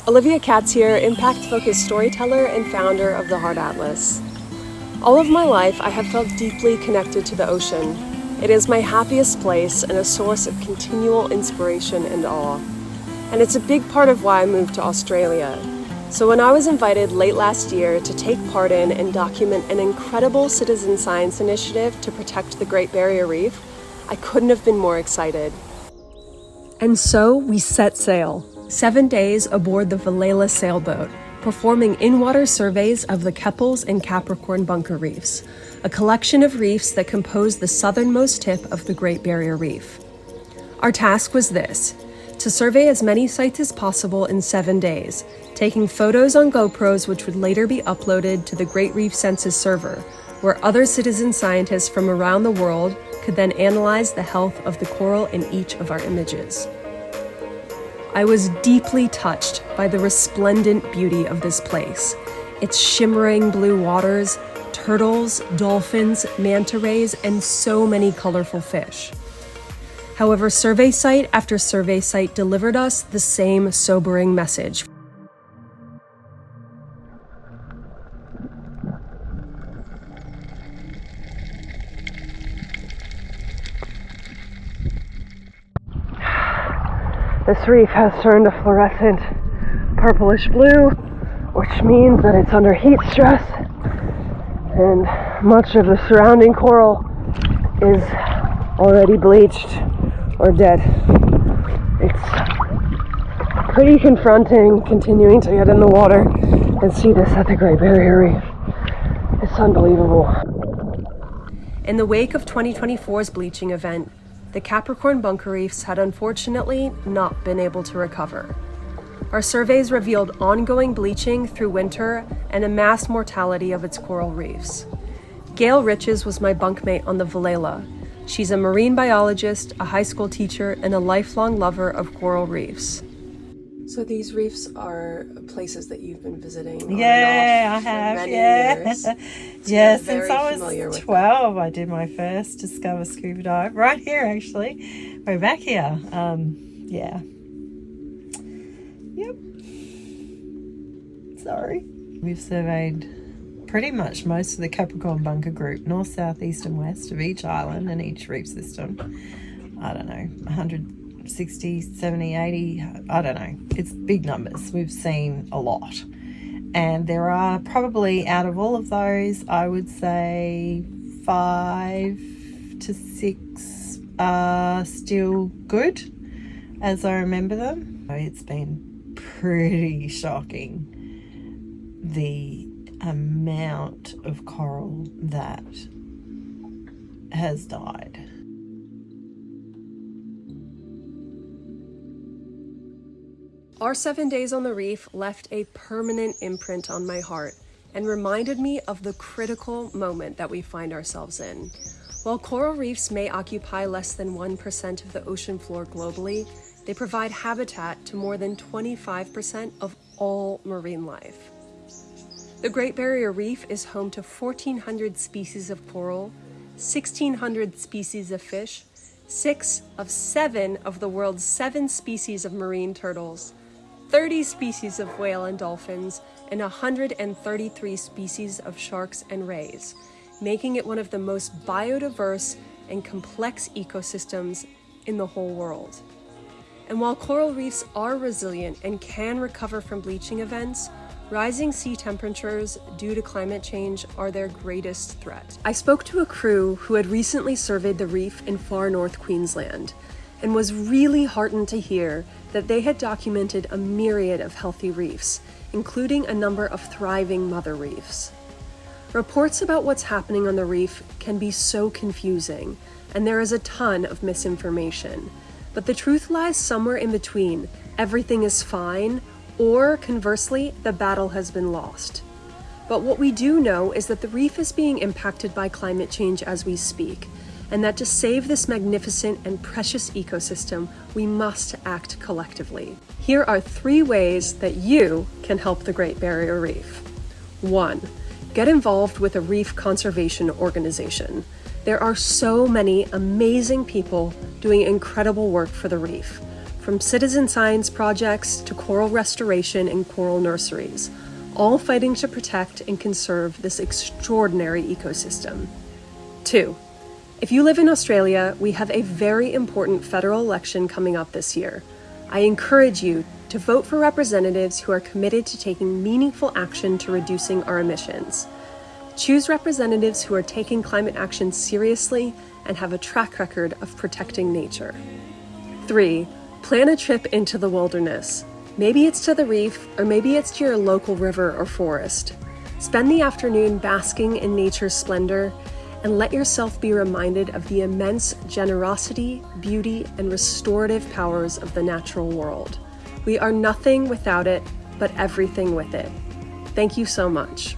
Olivia Katz here, impact-focused storyteller and founder of the Heart Atlas. All of my life, I have felt deeply connected to the ocean. It is my happiest place and a source of continual inspiration and awe. And it's a big part of why I moved to Australia. So when I was invited late last year to take part in and document an incredible citizen science initiative to protect the Great Barrier Reef, I couldn't have been more excited. And so we set sail. 7 days aboard the Vilela sailboat, performing in-water surveys of the Keppel's and Capricorn Bunker Reefs, a collection of reefs that compose the southernmost tip of the Great Barrier Reef. Our task was this: to survey as many sites as possible in 7 days, taking photos on GoPros which would later be uploaded to the Great Reef Census server, where other citizen scientists from around the world could then analyze the health of the coral in each of our images. I was deeply touched by the resplendent beauty of this place. Its shimmering blue waters, turtles, dolphins, manta rays, and so many colorful fish. However, survey site after survey site delivered us the same sobering message. This reef has turned a fluorescent purplish blue, which means that it's under heat stress, and much of the surrounding coral is already bleached or dead. It's pretty confronting continuing to get in the water and see this at the Great Barrier Reef. It's unbelievable. In the wake of 2024's bleaching event, the Capricorn Bunker Reefs had unfortunately not been able to recover. Our surveys revealed ongoing bleaching through winter and a mass mortality of its coral reefs. Gail Riches was my bunkmate on the Vilela. She's a marine biologist, a high school teacher, and a lifelong lover of coral reefs. So these reefs are places that you've been visiting? Yeah, I have. Many years. Yeah, since I was 12, I did my first Discover Scuba Dive right here, actually. We're back here. Yeah. Yep. Sorry. We've surveyed pretty much most of the Capricorn Bunker Group, north, south, east, and west of each island and each reef system. I don't know, 160, 70, 80, I don't know. It's big numbers. We've seen a lot. And there are probably, out of all of those, I would say 5 to 6 are still good as I remember them. It's been pretty shocking, the amount of coral that has died. Our 7 days on the reef left a permanent imprint on my heart and reminded me of the critical moment that we find ourselves in. While coral reefs may occupy less than 1% of the ocean floor globally, they provide habitat to more than 25% of all marine life. The Great Barrier Reef is home to 1,400 species of coral, 1,600 species of fish, 6 of 7 of the world's 7 species of marine turtles, 30 species of whale and dolphins, and 133 species of sharks and rays, making it one of the most biodiverse and complex ecosystems in the whole world. And while coral reefs are resilient and can recover from bleaching events, rising sea temperatures due to climate change are their greatest threat. I spoke to a crew who had recently surveyed the reef in far north Queensland and was really heartened to hear that they had documented a myriad of healthy reefs, including a number of thriving mother reefs. Reports about what's happening on the reef can be so confusing, and there is a ton of misinformation. But the truth lies somewhere in between. Everything is fine, or conversely, the battle has been lost. But what we do know is that the reef is being impacted by climate change as we speak, and that to save this magnificent and precious ecosystem, we must act collectively. Here are 3 ways that you can help the Great Barrier Reef. 1. Get involved with a reef conservation organization. There are so many amazing people doing incredible work for the reef. from citizen science projects to coral restoration and coral nurseries, all fighting to protect and conserve this extraordinary ecosystem. 2. If you live in Australia, we have a very important federal election coming up this year. I encourage you to vote for representatives who are committed to taking meaningful action to reducing our emissions. Choose representatives who are taking climate action seriously and have a track record of protecting nature. 3. Plan a trip into the wilderness. Maybe it's to the reef, or maybe it's to your local river or forest. Spend the afternoon basking in nature's splendor, and let yourself be reminded of the immense generosity, beauty, and restorative powers of the natural world. We are nothing without it, but everything with it. Thank you so much.